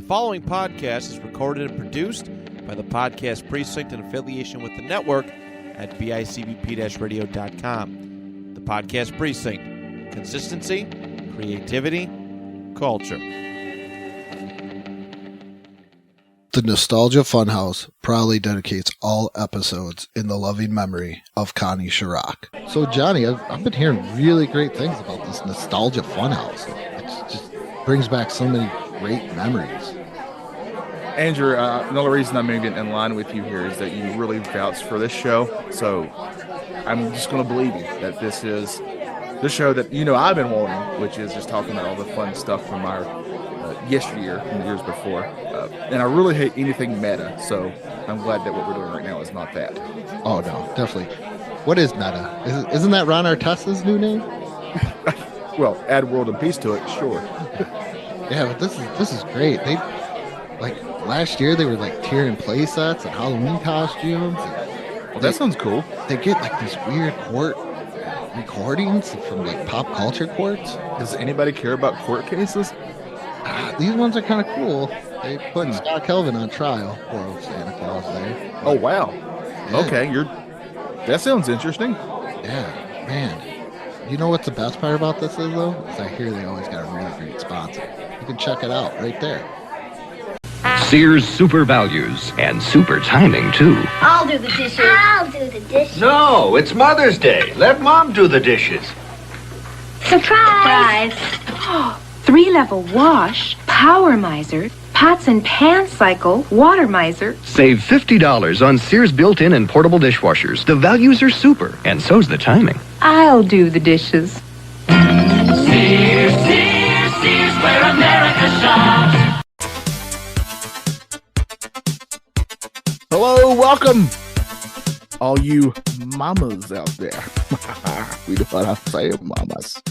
following podcast is recorded and produced by the Podcast Precinct in affiliation with the network at bicbp-radio.com. The Podcast Precinct. Consistency, creativity, culture. The Nostalgia Funhouse proudly dedicates all episodes in the loving memory of Connie Chirac. So, Johnny, I've been hearing really great things about this Nostalgia Funhouse. It just brings back so many great memories. Andrew, the only reason I'm moving in line with you here is that you really vouched for this show. So I'm just going to believe you that this is the show that, I've been wanting, which is just talking about all the fun stuff from our yesteryear and the years before. And I really hate anything meta. So I'm glad that what we're doing right now is not that. Oh, no, definitely. What is meta? Isn't that Ron Artest's new name? Well, add world and peace to it, sure. Yeah, but this is great. They last year they were tearing play sets and Halloween costumes. Well, that sounds cool. They get these weird court recordings from pop culture courts. Does anybody care about court cases? These ones are kind of cool. They put Scott Kelvin on trial. Poor old Santa Claus there. Oh wow. Yeah. Okay, that sounds interesting. Yeah, man. You know what's the best part about this is though? Is I hear they always got a really great sponsor. You can check it out right there. Sears super values and super timing too. I'll do the dishes. I'll do the dishes. No, it's Mother's Day. Let Mom do the dishes. Surprise! 3-level wash, Power Miser, pots and pan cycle, Water Miser. Save $50 on Sears built-in and portable dishwashers. The values are super, and so's the timing. I'll do the dishes. Sears, where America shops. Hello, welcome, all you mamas out there. We know what I'm saying, mamas.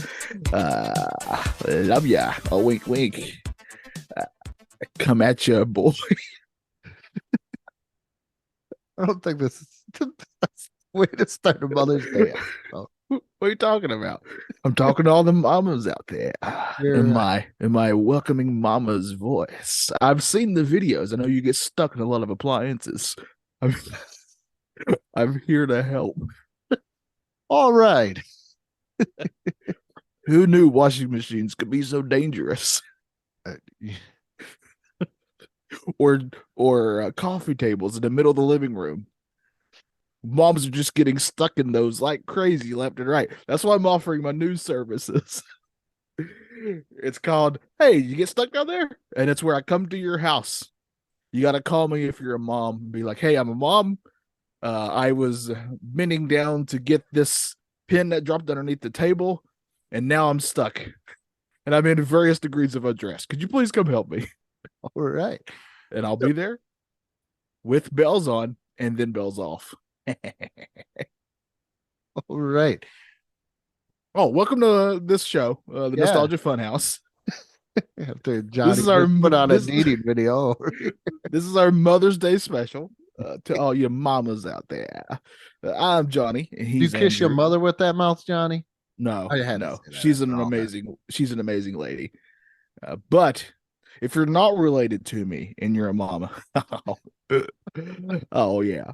Love ya. Oh, wink, wink. Come at ya, boy. I don't think this is the best way to start a Mother's Day. What are you talking about? I'm talking to all the mamas out there in my welcoming mama's voice. I've seen the videos. I know you get stuck in a lot of appliances. I'm here to help. All right. Who knew washing machines could be so dangerous? Or coffee tables in the middle of the living room. Moms are just getting stuck in those like crazy left and right. That's why I'm offering my news services. It's called, hey, you get stuck down there? And it's where I come to your house. You got to call me if you're a mom. Be like, hey, I'm a mom. I was bending down to get this pin that dropped underneath the table, and now I'm stuck. And I'm in various degrees of undress. Could you please come help me? All right. And I'll be there with bells on and then bells off. All right. Oh, welcome to this show, the Nostalgia Funhouse. After Johnny put on a dating video. This is our Mother's Day special to all you mamas out there. I'm Johnny. And you kiss your mother with that mouth, Johnny? No, no. She's an amazing lady. But if you're not related to me and you're a mama, oh yeah.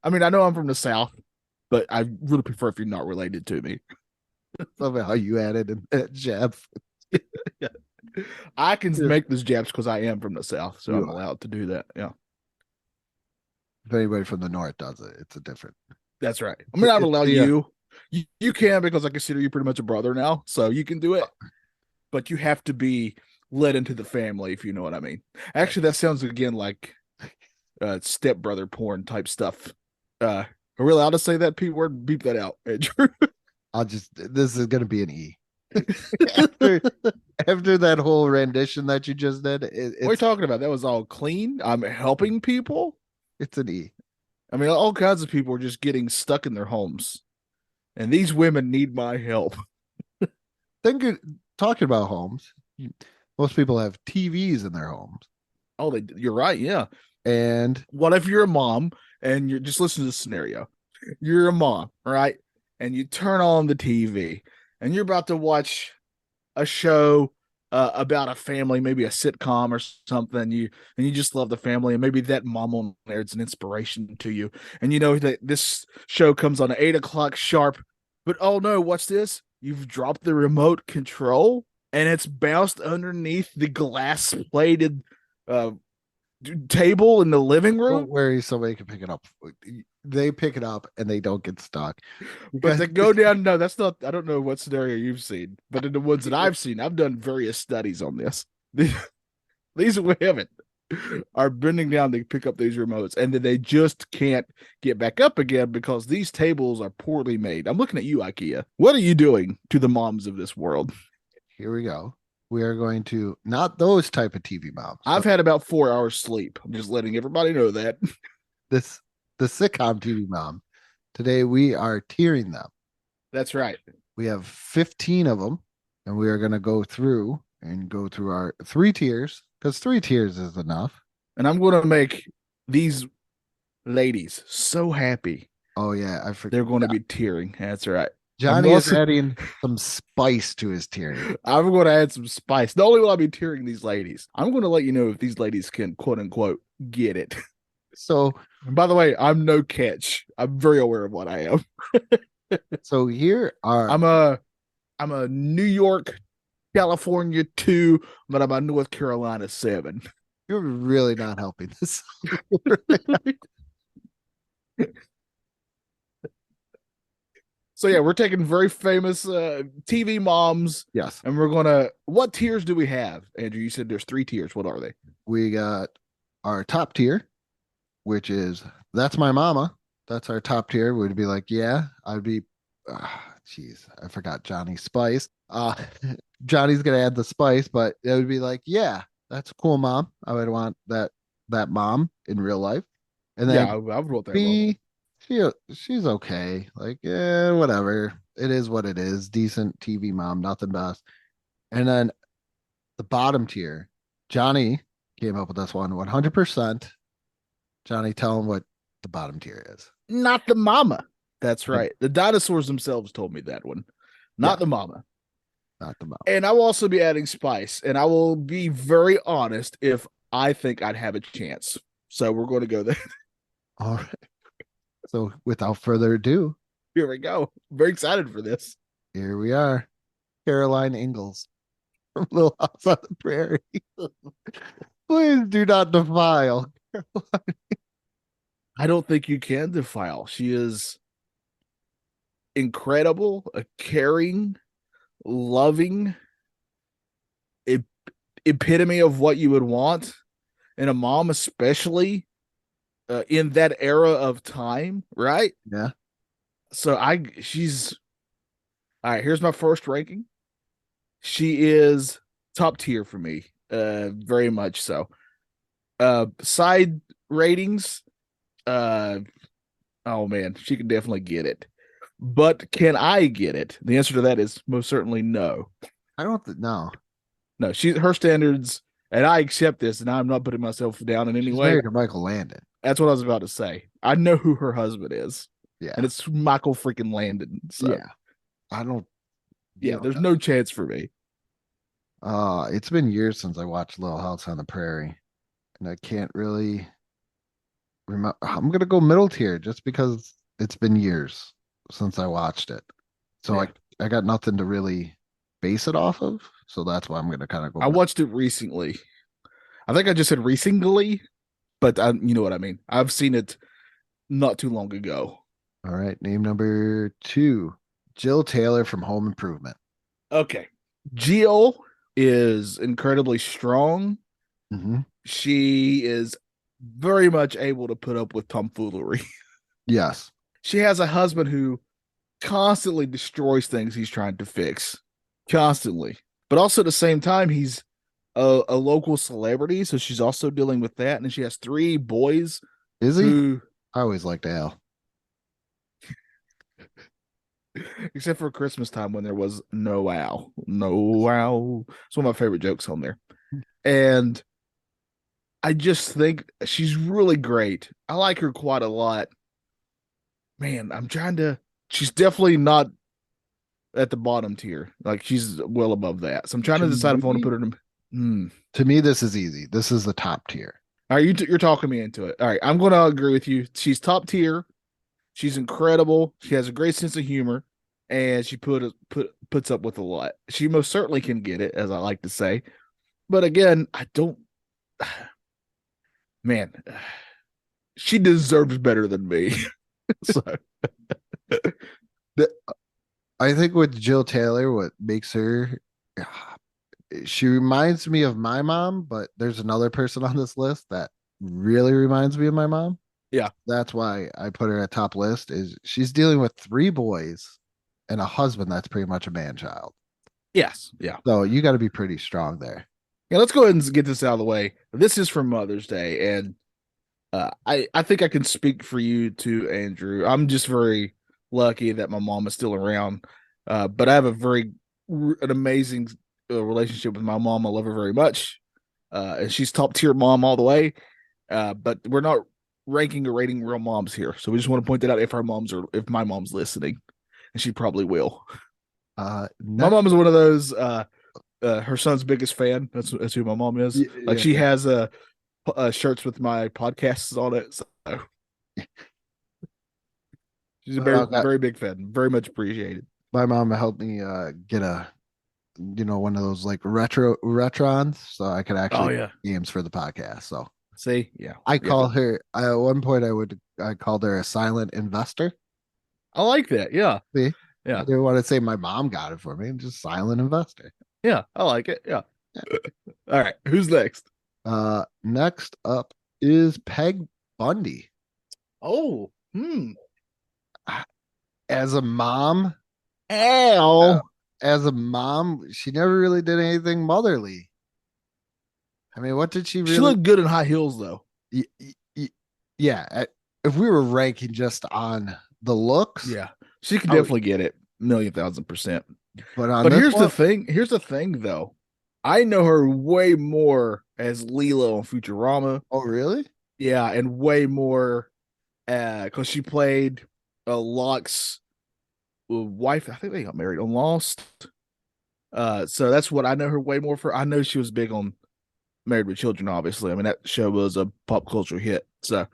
I mean, I know I'm from the South, but I really prefer if you're not related to me. Love how you added that jab. I can make those jabs because I am from the South, so I'm allowed to do that. Yeah. If anybody from the North does it, it's a different. That's right. I mean, I'd allow you. You can, because I consider you pretty much a brother now, so you can do it. But you have to be let into the family, if you know what I mean. Actually, that sounds again like stepbrother porn type stuff. Are we allowed to say that P word? Beep that out, Andrew. This is going to be an E. after that whole rendition that you just did. What are you talking about? That was all clean. I'm helping people. It's an E. I mean, all kinds of people are just getting stuck in their homes. And these women need my help. Talking about homes, most people have TVs in their homes. Oh, you're right. Yeah. And what if you're a mom and you're just listen to this scenario? You're a mom, right? And you turn on the TV and you're about to watch a show about a family, maybe a sitcom or something, you just love the family, and maybe that mom on there is an inspiration to you, and you know that this show comes on at 8 o'clock sharp, but oh no, what's this? You've dropped the remote control and it's bounced underneath the glass plated table in the living room. Don't worry, somebody can pick it up. They pick it up and they don't get stuck. But to go down, no, that's not. I don't know what scenario you've seen, but in the ones that I've seen, I've done various studies on this. These women are bending down to pick up these remotes, and then they just can't get back up again because these tables are poorly made. I'm looking at you, IKEA. What are you doing to the moms of this world? Here we go. We are going to not those type of TV moms. I've had about 4 hours sleep. I'm just letting everybody know that. The sitcom TV mom. Today we are tiering them. That's right. We have 15 of them, and we are going to go through our 3 tiers, because 3 tiers is enough. And I'm going to make these ladies so happy. Oh yeah, I forgot. They're going to be tearing. That's right. Johnny is adding some spice to his tiering. I'm going to add some spice. Not only will I be tearing these ladies, I'm going to let you know if these ladies can, quote unquote, get it. So, and by the way, I'm no catch. I'm very aware of what I am. So here are I'm a New York, California 2, but I'm a North Carolina 7. You're really not helping this. So yeah, we're taking very famous TV moms. Yes. And we're gonna. What tiers do we have, Andrew? You said there's 3 tiers. What are they? We got our top tier, which is That's My Mama. That's our top tier. Would be like, yeah, I'd be. Jeez, I forgot Johnny Spice. Johnny's gonna add the spice, but it would be like, yeah, that's a cool mom. I would want that mom in real life. And then yeah, I wrote that. B, she's okay. Like, whatever. It is what it is. Decent TV mom, nothing best. And then the bottom tier, Johnny came up with this one 100%. Johnny, tell him what the bottom tier is. Not the mama. That's right. The dinosaurs themselves told me that one. Not the mama. Not the mama. And I will also be adding spice. And I will be very honest if I think I'd have a chance. So we're going to go there. All right. So without further ado, here we go. Very excited for this. Here we are. Caroline Ingalls from Little House on the Prairie. Please do not defile Caroline. I don't think you can defile. She is incredible, a caring, loving epitome of what you would want in a mom, especially in that era of time, right? Yeah. So she's all right. Here's my first ranking. She is top tier for me, very much so. Side ratings, oh man, she can definitely get it. But can I get it? The answer to that is most certainly no. I don't know. No, her standards, and I accept this, and I'm not putting myself down in any way. Married to Michael Landon. That's what I was about to say. I know who her husband is. Yeah. And it's Michael freaking Landon. So yeah. I don't. Yeah, there's no chance for me. It's been years since I watched Little House on the Prairie, and I can't really remember. I'm gonna go middle tier just because it's been years since I watched it. So Yeah. I got nothing to really base it off of. So that's why I'm gonna kind of go. I watched it recently. I think I just said recently, but you know what I mean. I've seen it not too long ago. All right, name number 2, Jill Taylor from Home Improvement. Okay. Jill is incredibly strong. Mm-hmm. She is very much able to put up with tomfoolery. Yes. She has a husband who constantly destroys things he's trying to fix. Constantly. But also at the same time, he's a local celebrity, so she's also dealing with that. And she has 3 boys. Is he? Who, I always liked Al. except for Christmas time when there was no Al. No Al. It's one of my favorite jokes on there. And I just think she's really great. I like her quite a lot. Man, she's definitely not at the bottom tier. Like she's well above that. So I'm trying to decide if I want to put her in. To me, this is easy. This is the top tier. All right, you're talking me into it. All right, I'm going to agree with you. She's top tier. She's incredible. She has a great sense of humor, and she puts up with a lot. She most certainly can get it, as I like to say. But again, I don't. Man, she deserves better than me. So, I think with Jill Taylor, what makes her, she reminds me of my mom, but there's another person on this list that really reminds me of my mom. Yeah. That's why I put her at top list. Is she's dealing with 3 boys and a husband that's pretty much a man child. yes, yeah. So you got to be pretty strong there. Yeah, let's go ahead and get this out of the way. This is for Mother's Day, and I think I can speak for you too, Andrew. I'm just very lucky that my mom is still around, but I have an amazing relationship with my mom. I love her very much, and she's top tier mom all the way. But we're not ranking or rating real moms here, so we just want to point that out. If if my mom's listening, and she probably will. My mom is one of those. Her son's biggest fan. That's who my mom is. Like she has shirts with my podcasts on it. So she's a very big fan. Very much appreciated. My mom helped me get one of those like retrons, so I could actually yeah. games for the podcast. So see, yeah, I call her. At one point, I called her a silent investor. I like that. Yeah, See, yeah. I didn't want to say my mom got it for me. Just silent investor. Yeah, I like it. Yeah. All right, who's next? Next up is Peg Bundy. Oh, As a mom, she never really did anything motherly. I mean, what did she really? She looked good in high heels, though. Yeah, if we were ranking just on the looks, Yeah, she could definitely get it, 1,000,000%. But here's the thing. Here's the thing, though. I know her way more as Leela on Futurama. Oh, really? Yeah, and way more because she played Locke's wife. I think they got married on Lost. So that's what I know her way more for. I know she was big on Married with Children, obviously. I mean, that show was a pop culture hit. So,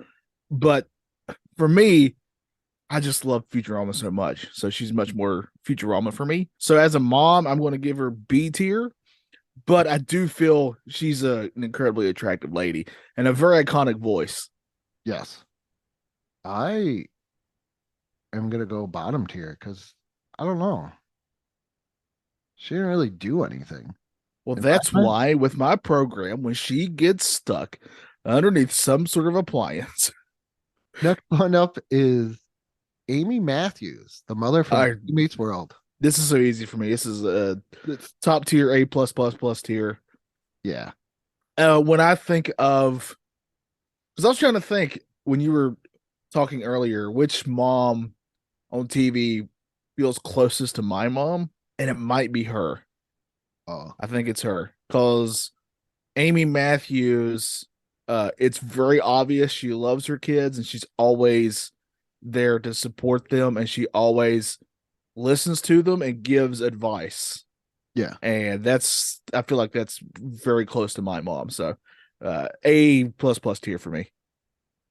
but for me, I just love Futurama so much. So she's much more Futurama for me. So as a mom, I'm going to give her B tier. But I do feel she's an incredibly attractive lady and a very iconic voice. Yes. I am going to go bottom tier because I don't know. She didn't really do anything. Well, that's why with my program, when she gets stuck underneath some sort of appliance. Next one up is Amy Matthews, the mother from Meets World. This is so easy for me. This is a top tier, A+++ tier. Yeah. When I think of, because I was trying to think when you were talking earlier, which mom on TV feels closest to my mom, and it might be her. Oh, I think it's her because Amy Matthews, it's very obvious she loves her kids and she's always there to support them, and she always listens to them and gives advice. Yeah. And I feel like that's very close to my mom. So A++ tier for me.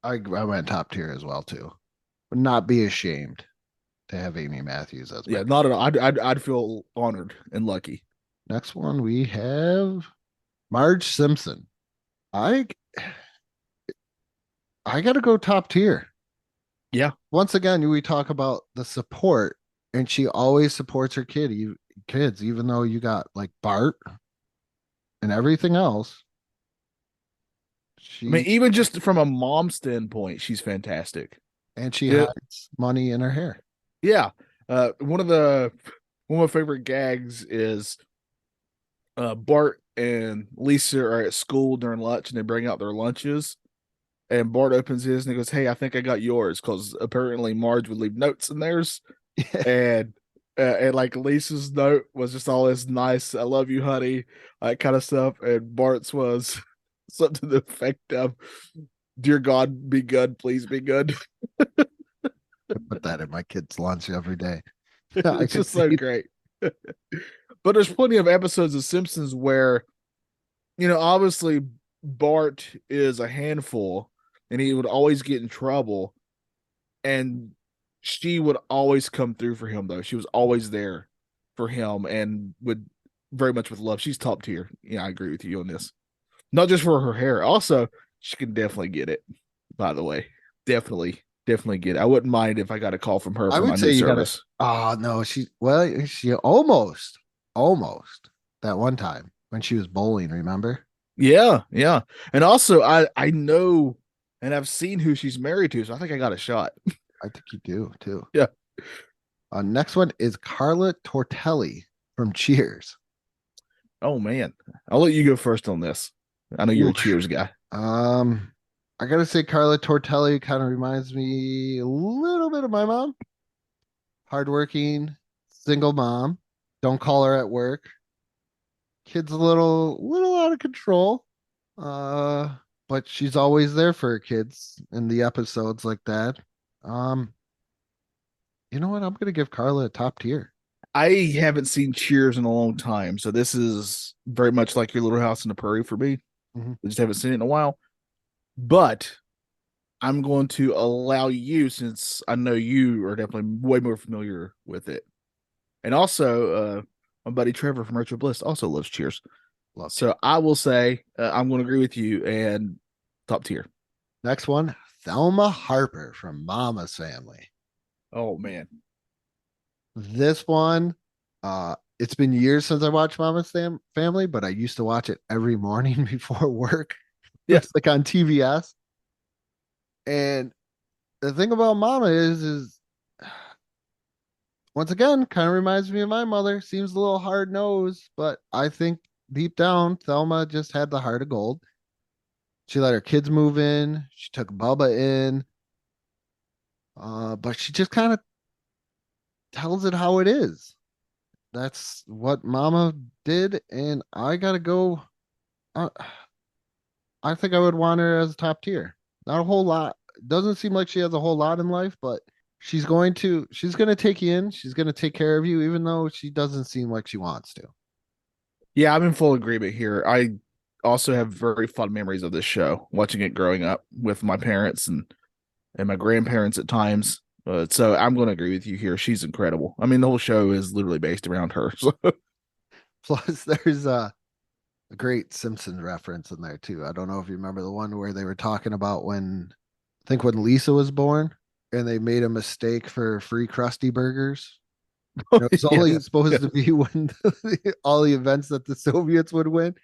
I went top tier as well too. Would not be ashamed to have Amy Matthews as well. Yeah, not at all. I'd feel honored and lucky. Next one we have Marge Simpson. I gotta go top tier. Yeah. Once again, we talk about the support, and she always supports her kids, even though you got like Bart and everything else. I mean, even just from a mom standpoint, she's fantastic. And she hides money in her hair. Yeah. One of my favorite gags is Bart and Lisa are at school during lunch and they bring out their lunches. And Bart opens his and he goes, "Hey, I think I got yours," because apparently Marge would leave notes in theirs. And like Lisa's note was just all this nice, "I love you, honey," that kind of stuff. And Bart's was something to the effect of, "Dear God, be good, please be good." I put that in my kids' lunch every day. It's just so great. But there's plenty of episodes of Simpsons where, obviously Bart is a handful and he would always get in trouble. And she would always come through for him, though. She was always there for him and would very much with love. She's top tier. Yeah, I agree with you on this. Not just for her hair. Also, she can definitely get it, by the way. Definitely get it. I wouldn't mind if I got a call from her I for my would say new you service. Oh no, she almost that one time when she was bowling, remember? Yeah. And also, I know and I've seen who she's married to, so I think I got a shot. I think you do too. Yeah. Next one is Carla Tortelli from Cheers. Oh man, I'll let you go first on this. I know you're a Cheers guy. I gotta say Carla Tortelli kind of reminds me a little bit of my mom. Hardworking, single mom. Don't call her at work. Kid's a little out of control. But she's always there for her kids in the episodes like that. You know what? I'm gonna give Carla a top tier. I haven't seen Cheers in a long time, so this is very much like your Little House on the Prairie for me. Mhm. I just haven't seen it in a while. But I'm going to allow you, since I know you are definitely way more familiar with it. And also, my buddy Trevor from Retro Bliss also loves Cheers. So I will say I'm going to agree with you and top tier. Next one, Thelma Harper from Mama's Family. Oh, man. This one, it's been years since I watched Mama's Family, but I used to watch it every morning before work. Yes. It's like on TVS. And the thing about Mama is once again, kind of reminds me of my mother. Seems a little hard nosed, but I think deep down, Thelma just had the heart of gold. She let her kids move in. She took Bubba in. But she just kind of tells it how it is. That's what Mama did, and I gotta go. I think I would want her as top tier. Not a whole lot. Doesn't seem like she has a whole lot in life, but she's gonna take you in. She's gonna take care of you, even though she doesn't seem like she wants to. Yeah, I'm in full agreement here. I also have very fond memories of this show, watching it growing up with my parents and my grandparents at times. So I'm going to agree with you here. She's incredible. I mean, the whole show is literally based around her. So. Plus, there's a great Simpsons reference in there too. I don't know if you remember the one where they were talking about when Lisa was born and they made a mistake for free Krusty Burgers. It was only supposed to be when all the events that the Soviets would win.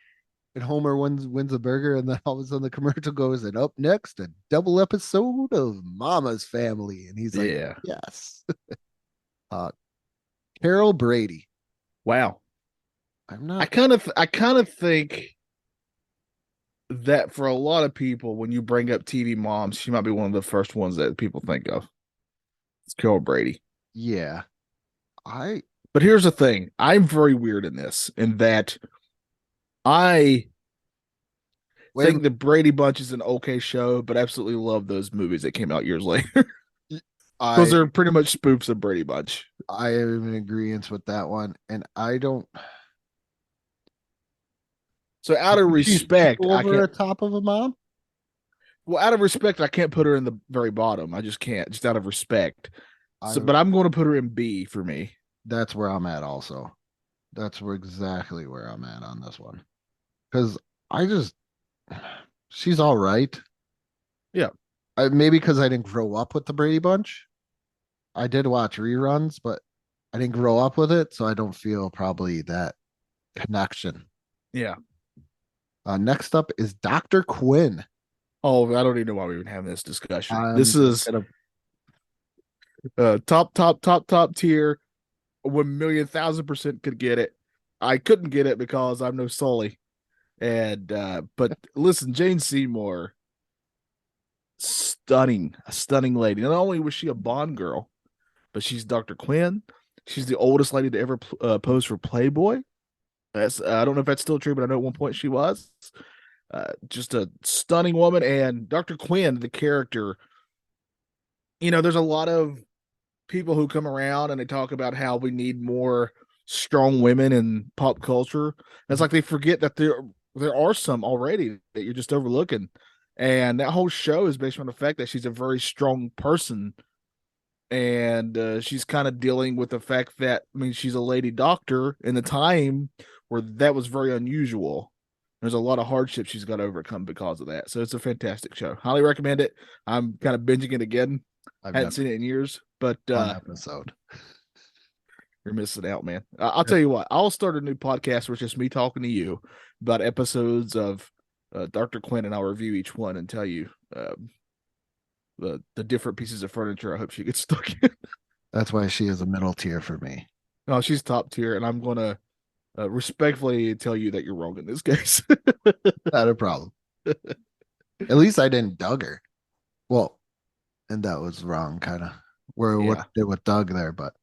And Homer wins a burger, and then all of a sudden the commercial goes, and up next, a double episode of Mama's Family. And he's like, Yeah. Yes. Carol Brady. Wow. I kind of think that for a lot of people, when you bring up TV moms, she might be one of the first ones that people think of. It's Carol Brady. Yeah. But here's the thing. I'm very weird in this, in that I think the Brady Bunch is an okay show, but absolutely love those movies that came out years later. Those are pretty much spoofs of Brady Bunch. I am in agreement with that one, and I don't. So out of respect, I can't. Over the top of a mom. Well, out of respect, I can't put her in the very bottom. I just can't. Just out of respect. But I'm going to put her in B for me. That's where I'm at. Also, that's exactly where I'm at on this one. Because she's all right. Yeah. Maybe because I didn't grow up with the Brady Bunch. I did watch reruns, but I didn't grow up with it, so I don't feel probably that connection. Yeah. Next up is Dr. Quinn. Oh, I don't even know why we even having this discussion. This is top tier. 1,000,000% could get it. I couldn't get it because I'm no Sully. And but listen, Jane Seymour, a stunning lady. Not only was she a Bond girl, but she's Dr. Quinn. She's the oldest lady to ever pose for Playboy. I don't know if that's still true, but I know at one point she was. Just a stunning woman. And Dr. Quinn, the character, there's a lot of people who come around and they talk about how we need more strong women in pop culture. It's like they forget that there are some already that you're just overlooking. And that whole show is based on the fact that she's a very strong person. And she's kind of dealing with the fact that, I mean, she's a lady doctor in a time where that was very unusual. There's a lot of hardship she's got to overcome because of that. So it's a fantastic show. Highly recommend it. I'm kind of binging it again. I hadn't seen it in years, but one episode. You're missing out, man. I'll tell you what. I'll start a new podcast where it's just me talking to you about episodes of Dr. Quinn, and I'll review each one and tell you the different pieces of furniture I hope she gets stuck in. That's why she is a middle tier for me. No, she's top tier, and I'm gonna respectfully tell you that you're wrong in this case. Not a problem. At least I didn't Doug her. Well, and that was wrong, kind of. What did with Doug there, but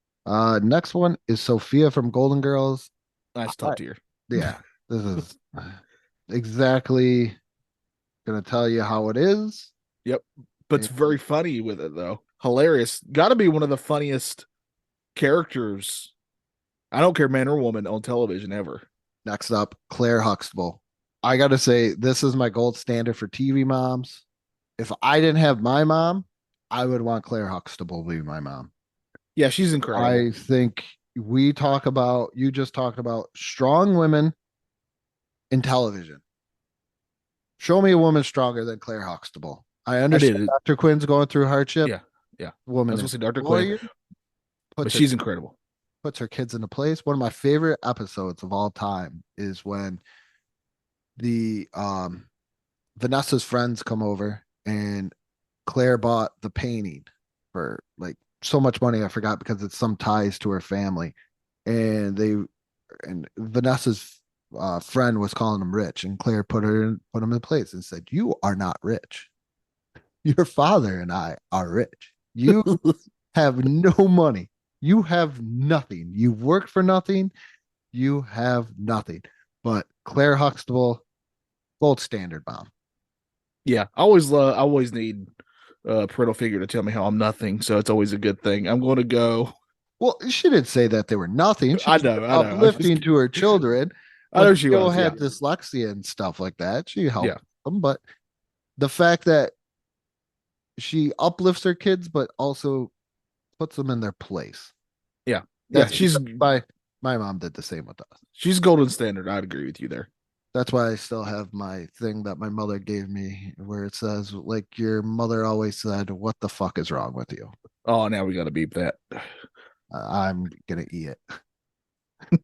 next one is Sophia from Golden Girls. Nice top tier. Yeah, this is exactly gonna tell you how it is. Yep, but it's very funny with it though. Hilarious. Got to be one of the funniest characters. I don't care, man or woman, on television ever. Next up, Claire Huxtable. I got to say, this is my gold standard for TV moms. If I didn't have my mom, I would want Claire Huxtable to be my mom. Yeah, she's incredible. I think you just talked about strong women in television. Show me a woman stronger than Claire Huxtable. I understand Dr. Quinn's going through hardship. Yeah. Woman. I was going to say Dr. Quinn, but she's incredible. Puts her kids into place. One of my favorite episodes of all time is when the Vanessa's friends come over and Claire bought the painting for like so much money. I forgot because it's some ties to her family, and Vanessa's friend was calling him rich, and Claire put him in place and said, "You are not rich. Your father and I are rich. You have no money. You have nothing. You work for nothing. You have nothing." But Claire Huxtable, gold standard mom. Yeah, I always need a parental figure to tell me how I'm nothing, so it's always a good thing. I'm going to go. Well, she didn't say that they were nothing. She I know. Uplifting to her children. I know she had dyslexia and stuff like that. She helped them, but the fact that she uplifts her kids, but also puts them in their place. Yeah. She's my mom did the same with us. She's golden standard. I'd agree with you there. That's why I still have my thing that my mother gave me where it says, like, your mother always said, "What the fuck is wrong with you?" Oh, now we got to beep that. I'm going to eat it.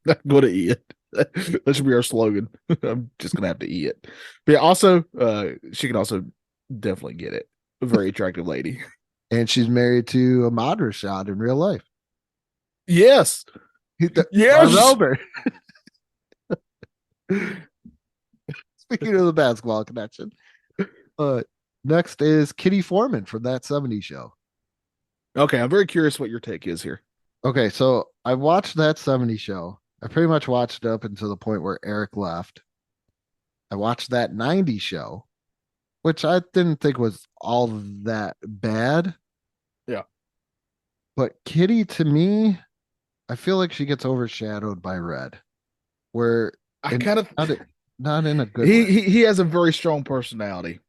I'm going to eat it. That should be our slogan. I'm just going to have to eat it. But yeah, also, she can also definitely get it. A very attractive lady. And she's married to Ahmad Rashad in real life. Yes. Yes. Over. Speaking of the basketball connection, next is Kitty Foreman from That 70s Show. Okay, I'm very curious what your take is here. Okay, so I watched That 70s Show. I pretty much watched it up until the point where Eric left. I watched That 90s Show, which I didn't think was all that bad. Yeah. But Kitty, to me, I feel like she gets overshadowed by Red. Where I kind of not in a good way. He has a very strong personality,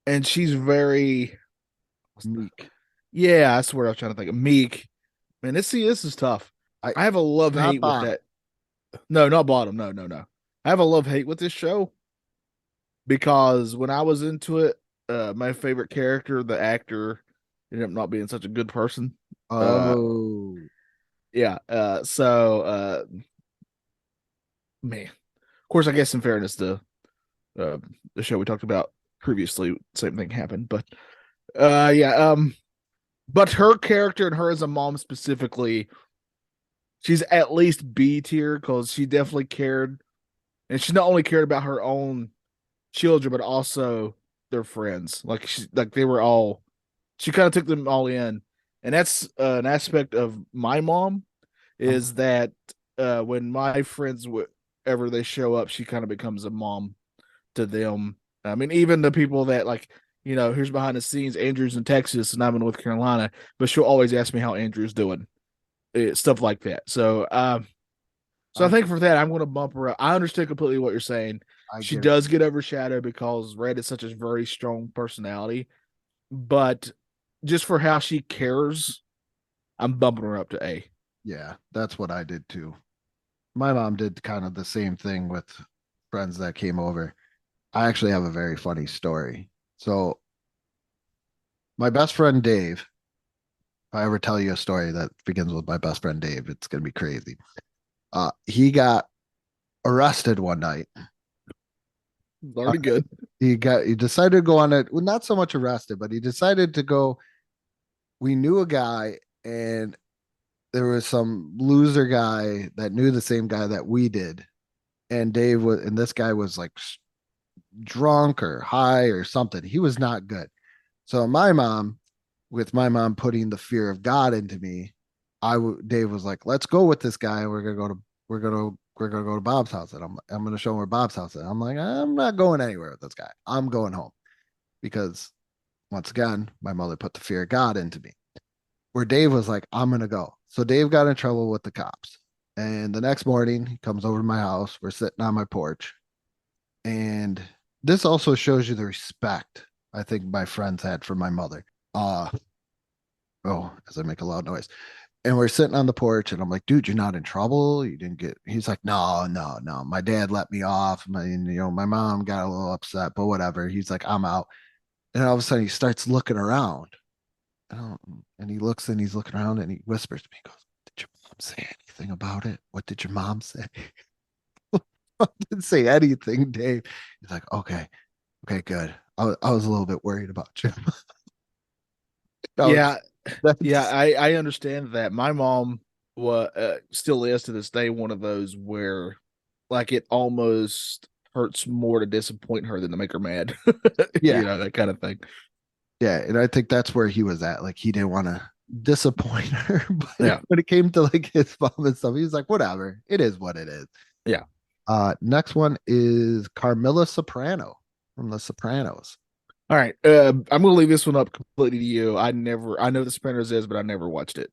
and she's very meek. Yeah, that's what I was trying to think of. Meek. Man, this is tough. I have a love-hate with that. No, not bottom. No. I have a love-hate with this show because when I was into it, my favorite character, the actor, ended up not being such a good person. Oh. Yeah. So, man. Of course, I guess in fairness to the show we talked about previously, same thing happened. But but her character and her as a mom specifically, she's at least B tier because she definitely cared, and she not only cared about her own children but also their friends. Like they were all. She kind of took them all in, and that's an aspect of my mom is that when my friends ever they show up, she kind of becomes a mom to them. I mean, even the people that like, you know, here's behind the scenes, Andrew's in Texas and I'm in North Carolina, but she'll always ask me how Andrew's doing, stuff like that. So So I think for that, I'm going to bump her up. I understand completely what you're saying. She does get overshadowed because Red is such a very strong personality, but just for how she cares, I'm bumping her up to A. Yeah, that's what I did too. My mom did kind of the same thing with friends that came over. I actually have a very funny story. So, my best friend Dave, if I ever tell you a story that begins with my best friend Dave, it's going to be crazy. He got arrested one night. Already good. He decided to go on it. Well, not so much arrested, but he decided to go. We knew a guy, and there was some loser guy that knew the same guy that we did. And this guy was like drunk or high or something. He was not good. So with my mom putting the fear of God into me, Dave was like, let's go with this guy. We're gonna go to Bob's house, and I'm gonna show him where Bob's house is. I'm like, I'm not going anywhere with this guy. I'm going home, because once again, my mother put the fear of God into me. Where Dave was like, I'm gonna go. So Dave got in trouble with the cops, and the next morning he comes over to my house. We're sitting on my porch, and this also shows you the respect I think my friends had for my mother. As I make a loud noise. And we're sitting on the porch, and I'm like, dude, you're not in trouble. You didn't get, he's like, no. My dad let me off. My mom got a little upset, but whatever. He's like, I'm out. And all of a sudden he starts looking around. And he looks, and he's looking around, and he whispers to me, he goes, did your mom say anything about it? What did your mom say? I didn't say anything, Dave. He's like, okay, good. I was a little bit worried about you. Yeah. I understand that. My mom still is to this day one of those where, like, it almost hurts more to disappoint her than to make her mad. Yeah, that kind of thing. Yeah, and I think that's where he was at. Like, he didn't want to disappoint her, but yeah, when it came to like his mom and stuff, he was like, whatever, it is what it is. Yeah. Next one is Carmilla Soprano from The Sopranos. All right. I'm gonna leave this one up completely to you. I know The Sopranos is, but I never watched it.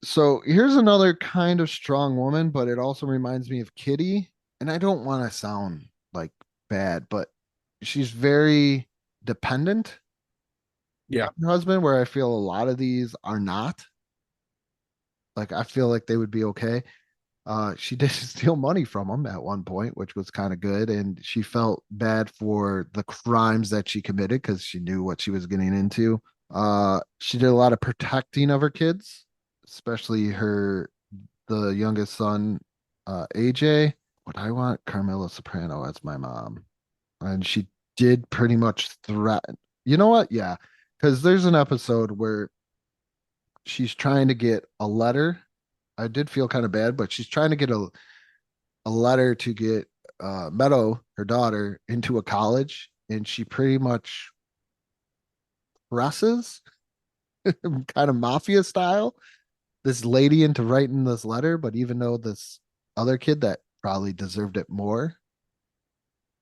So here's another kind of strong woman, but it also reminds me of Kitty. And I don't want to sound like bad, but she's very dependent. Yeah. Her husband, where I feel a lot of these are not. Like, I feel like they would be okay. She did steal money from him at one point, which was kind of good. And she felt bad for the crimes that she committed because she knew what she was getting into. She did a lot of protecting of her kids, especially the youngest son, AJ. But I want Carmilla Soprano as my mom. And she did pretty much threaten. You know what? Yeah. Because there's an episode where she's trying to get a letter. I did feel kind of bad, but she's trying to get a letter to get Meadow, her daughter, into a college, and she pretty much presses, kind of mafia style, this lady into writing this letter. But even though this other kid that probably deserved it more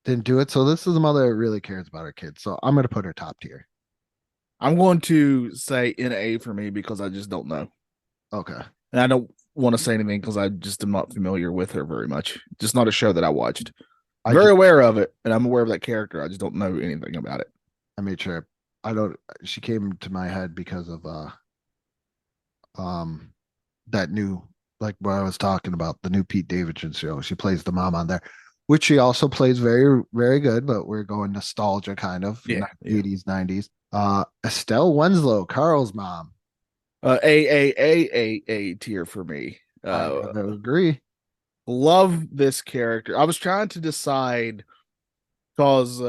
didn't do it, so this is a mother that really cares about her kids. So I'm going to put her top tier. I'm going to say NA for me because I just don't know. Okay. And I don't want to say anything because I just am not familiar with her very much. Just not a show that I watched. I'm very aware of it, and I'm aware of that character. I just don't know anything about it. I made sure she came to my head because of that new, like what I was talking about, the new Pete Davidson show. She plays the mom on there, which she also plays very, very good, but we're going nostalgia kind of 80s, 90s. Estelle Winslow, Carl's mom. A tier for me. I agree. Love this character. I was trying to decide because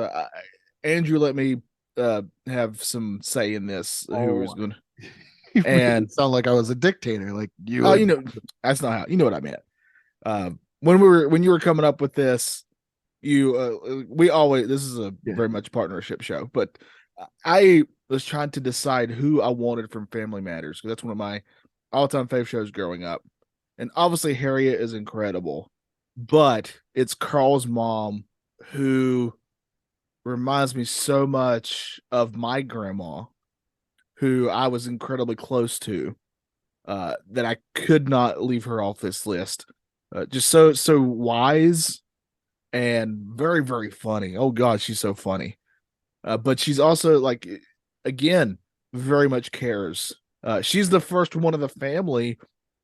Andrew let me have some say in this. Who was going You and sound like I was a dictator, like you. Oh, that's not how. You know what I meant. When you were coming up with this, this is a very much partnership show, but I was trying to decide who I wanted from Family Matters because that's one of my all-time fave shows growing up. And obviously Harriet is incredible, but it's Carl's mom who reminds me so much of my grandma, who I was incredibly close to. that I could not leave her off this list. Just so wise and very, very funny. Oh God, she's so funny. But she's also like, again, very much cares. She's the first one of the family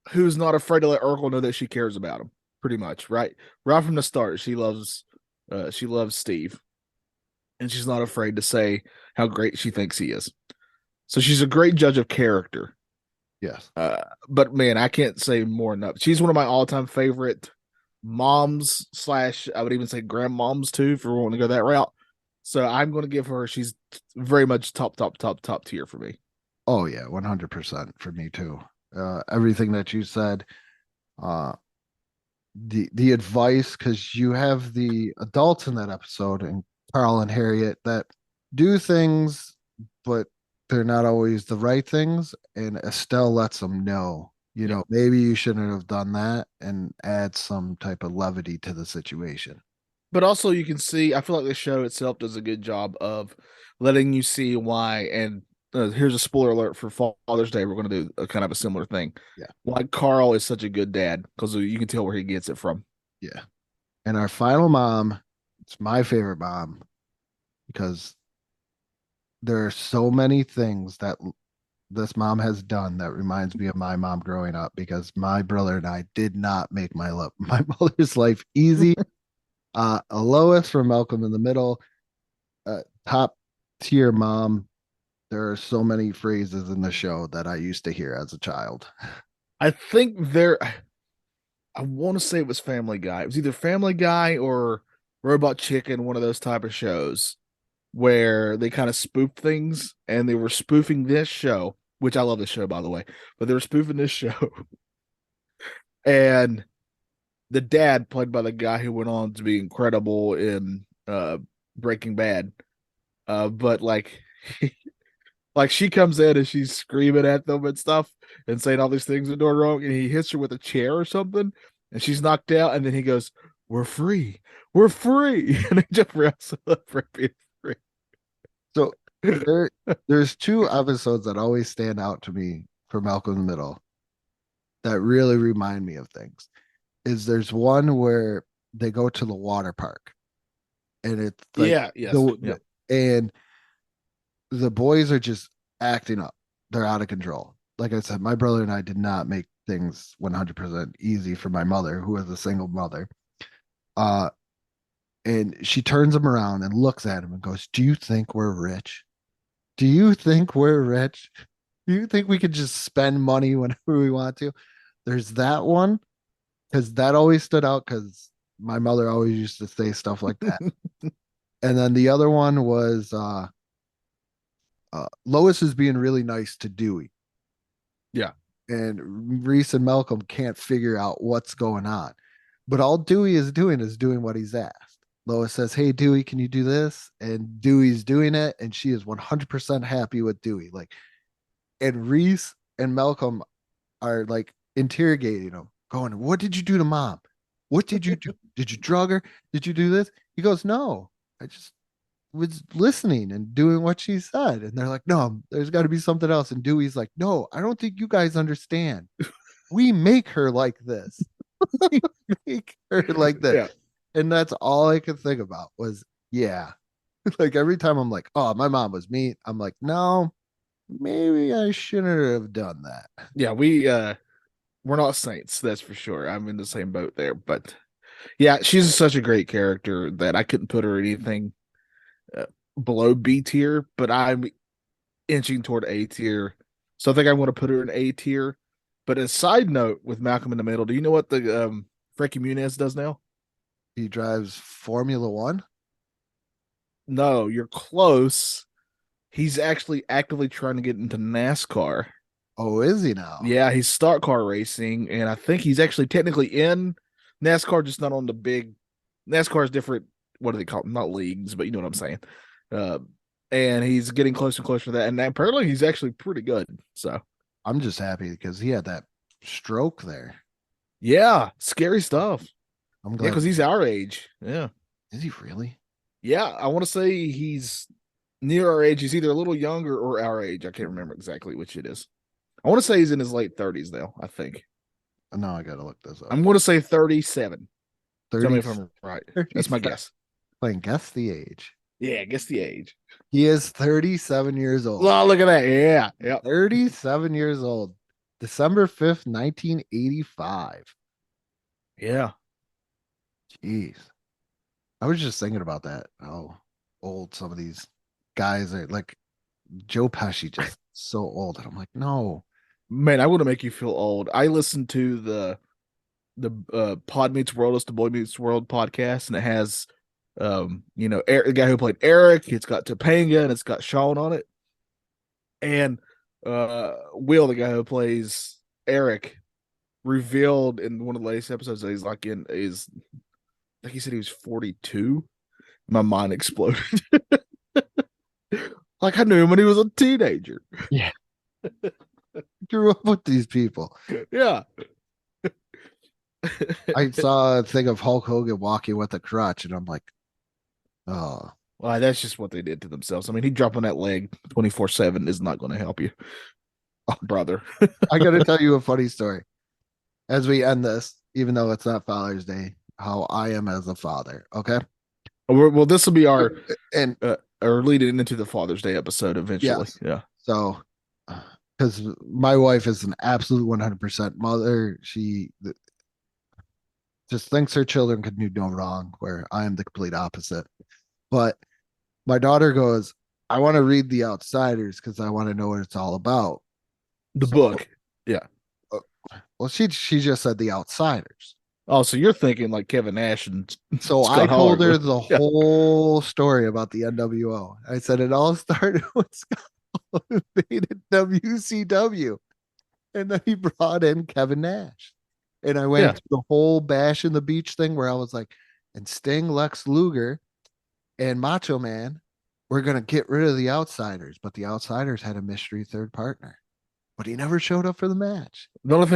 who's not afraid to let Urkel know that she cares about him. Pretty much, right from the start, she loves Steve, and she's not afraid to say how great she thinks he is. So she's a great judge of character. Yes. But man, I can't say more enough. She's one of my all-time favorite moms / I would even say grandmoms too, if we want to go that route. So I'm going to give her. She's very much top tier for me. Oh yeah, 100% for me too. Everything that you said, the advice, because you have the adults in that episode and Carl and Harriet that do things, but they're not always the right things. And Estelle lets them know, maybe you shouldn't have done that, and add some type of levity to the situation. But also you can see, I feel like the show itself does a good job of letting you see why. And here's a spoiler alert for Father's Day. We're going to do a kind of a similar thing. Yeah. Why Carl is such a good dad, because you can tell where he gets it from. Yeah. And our final mom, it's my favorite mom, because there are so many things that this mom has done that reminds me of my mom growing up, because my brother and I did not make my mother's life easy. Lois from Malcolm in the Middle, top tier mom. There are so many phrases in the show that I used to hear as a child. I think I want to say it was Family Guy. It was either Family Guy or Robot Chicken, one of those type of shows where they kind of spoof things, and they were spoofing this show, which I love this show, by the way, but they were spoofing this show. And the dad, played by the guy who went on to be incredible in Breaking Bad, but like she comes in and she's screaming at them and stuff and saying all these things are doing wrong, and he hits her with a chair or something, and she's knocked out, and then he goes, we're free, and they jump around for being free. So there's two episodes that always stand out to me for Malcolm in the Middle that really remind me of things. There's one where they go to the water park, and it's like, and the boys are just acting up. They're out of control. Like I said, my brother and I did not make things 100% easy for my mother, who is a single mother. And she turns him around and looks at him and goes, do you think we're rich? Do you think we're rich? Do you think we could just spend money whenever we want to? There's that one, because that always stood out, because my mother always used to say stuff like that. And then the other one was Lois is being really nice to Dewey. Yeah. And Reese and Malcolm can't figure out what's going on. But all Dewey is doing what he's asked. Lois says, hey, Dewey, can you do this? And Dewey's doing it, and she is 100% happy with Dewey. And Reese and Malcolm are like interrogating him, going, what did you do to mom? What did you do? Did you drug her? Did you do this? He goes, no, I just was listening and doing what she said. And they're like, no, there's got to be something else. And Dewey's like, no, I don't think you guys understand. We make her like this. We make her like that. Yeah. And that's all I could think about was, yeah. Like every time I'm like, oh, my mom was mean, I'm like, no, maybe I shouldn't have done that. Yeah, we're not saints, that's for sure. I'm in the same boat there. But yeah, she's such a great character that I couldn't put her anything below B tier, but I'm inching toward A tier. So I think I want to put her in A tier. But a side note with Malcolm in the Middle, do you know what the Frankie Muniz does now? He drives Formula One? No, you're close. He's actually actively trying to get into NASCAR. Oh, is he now? Yeah, he's stock car racing, and I think he's actually technically in NASCAR, just not on the big. NASCAR is different. What do they call it? Not leagues, but you know what I'm saying. And he's getting closer and closer to that, and apparently he's actually pretty good. So I'm just happy because he had that stroke there. Yeah, scary stuff. I'm glad because he's our age. Yeah, is he really? Yeah, I want to say he's near our age. He's either a little younger or our age. I can't remember exactly which it is. I want to say he's in his late 30s now, I think. Now I gotta look this up. I'm going to say 37. 30, Tell me if I'm right. That's my 37. guess. Playing guess the age. Yeah, guess the age. He is 37 years old. Oh, look at that. Yeah. Yeah. 37 years old. December 5th, 1985. Yeah. Jeez. I was just thinking about that. How old some of these guys are. Like Joe Pesci, just so old. And I'm like, no. Man, I want to make you feel old. I listened to the Pod Meets World, it's the Boy Meets World podcast, and it has Eric, the guy who played Eric. It's got Topanga and it's got Sean on it. And Will, the guy who plays Eric, revealed in one of the latest episodes that he's like like he said he was 42. My mind exploded. Like I knew him when he was a teenager. Yeah. Grew up with these people. Yeah. I saw a thing of Hulk Hogan walking with a crutch, and I'm like, oh. Well, that's just what they did to themselves. I mean, he dropping that leg 24/7 is not going to help you, brother. I got to tell you a funny story as we end this, even though it's not Father's Day, how I am as a father. Okay. Well, this will be our leading into the Father's Day episode eventually. Yeah. So, because my wife is an absolute 100% mother, she just thinks her children could do no wrong, where I am the complete opposite. But my daughter goes, I want to read The Outsiders because I want to know what it's all about. The book. Yeah. Well, she just said The Outsiders. Oh, so you're thinking like Kevin Nash and So Scott I told her Howard. the whole story about the NWO. I said it all started when Scott Howard invaded WCW, and then he brought in Kevin Nash. And I went through the whole Bash in the Beach thing where I was like, and Sting, Lex Luger, and Macho Man, we're gonna get rid of the Outsiders, but the Outsiders had a mystery third partner, but he never showed up for the match. The only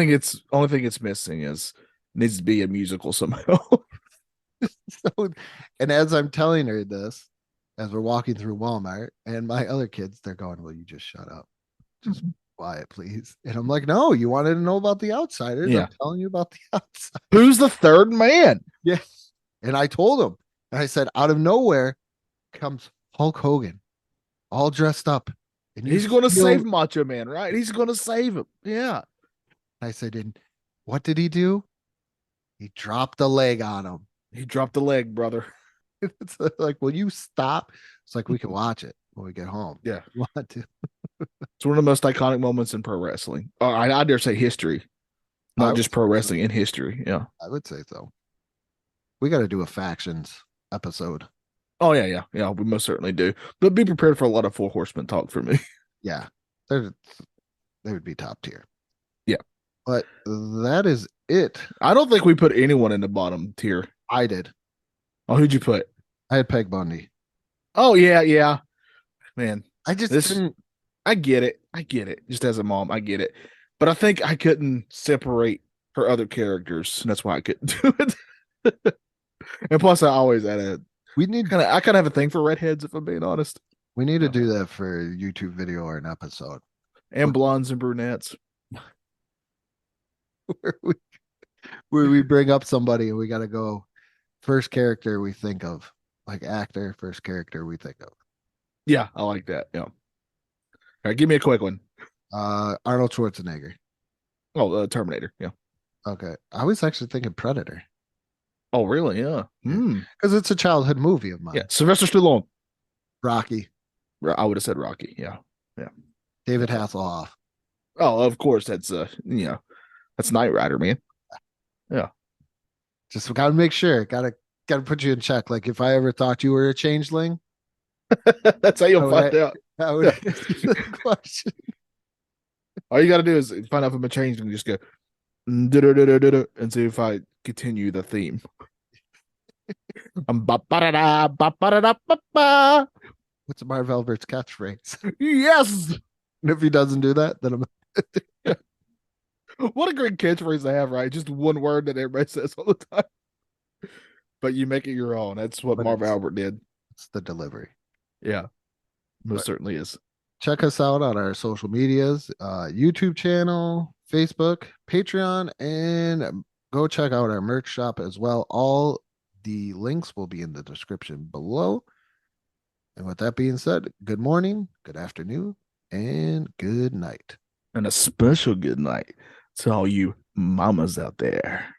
thing it's missing is needs to be a musical somehow. So, and as I'm telling her this, as we're walking through Walmart, and my other kids, they're going, "Will you just shut up? Just quiet, please." And I'm like, "No, you wanted to know about the Outsiders. Yeah. I'm telling you about the Outsiders." Who's the third man? Yeah. And I told him, and I said, out of nowhere comes Hulk Hogan, all dressed up. And He's going to save Macho Man, right? He's going to save him. Yeah. I said, and what did he do? He dropped a leg on him. He dropped the leg, brother. It's like, will you stop? It's like we can watch it when we get home. Yeah. You want to? It's one of the most iconic moments in pro wrestling. I dare say history, not just pro wrestling, in history. Yeah. I would say so. We got to do a factions episode. Oh, yeah. We most certainly do. But be prepared for a lot of Four Horsemen talk for me. Yeah. They would be top tier. Yeah. But that is it. I don't think we put anyone in the bottom tier. I did. Oh, who'd you put? I had Peg Bundy. Oh, yeah. Man, I just didn't. I get it. Just as a mom, I get it. But I think I couldn't separate her other characters, and that's why I couldn't do it. And plus, I always had I kind of have a thing for redheads, if I'm being honest. We need to do that for a YouTube video or an episode. And blondes and brunettes. where we bring up somebody and we got to go first character we think of, like actor, first character we think of. Yeah, I like that. Yeah. All right, give me a quick one. Arnold Schwarzenegger. Oh, Terminator. Yeah. Okay. I was actually thinking Predator. Oh, really? Yeah. Because it's a childhood movie of mine. Yeah. Sylvester Stallone. Rocky. I would have said Rocky. Yeah. David Hasselhoff. Oh, of course. That's that's Knight Rider, man. Yeah. Just got to make sure. Got to put you in check. Like if I ever thought you were a changeling, that's how you'll find out. I would ask you the question. All you got to do is find out if I'm a changeling. Just go and see if I continue the theme. What's Marv Albert's catchphrase? Yes. And if he doesn't do that, then I'm. What a great catchphrase to have, right? Just one word that everybody says all the time. But you make it your own. That's what Marv Albert did. It's the delivery. Yeah. Most certainly is. check us out on our social medias, YouTube channel, Facebook, Patreon, and go check out our merch shop as well. All the links will be in the description below. And with that being said, good morning, good afternoon, and good night. And a special good night to all you mamas out there.